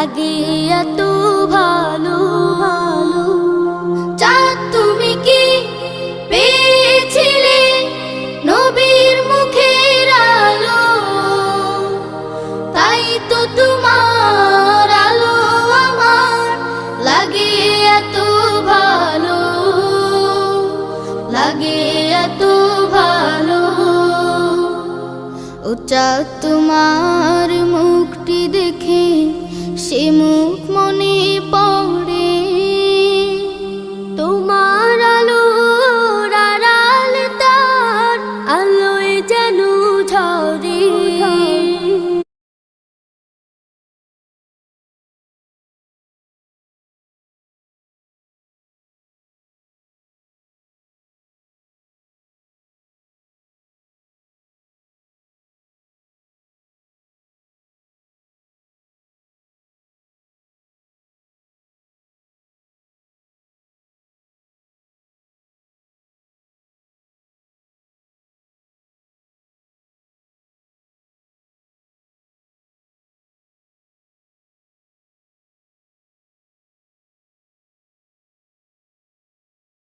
লাগে এত ভালো। চাঁদ তুমি কি পেয়েছিলে নবীর মুখের আলো, তাই তো তোমার আলো আমার লাগে এত ভালো, লাগে এত ভালো। ও চাঁদ তোমার মুখটি দেখে সে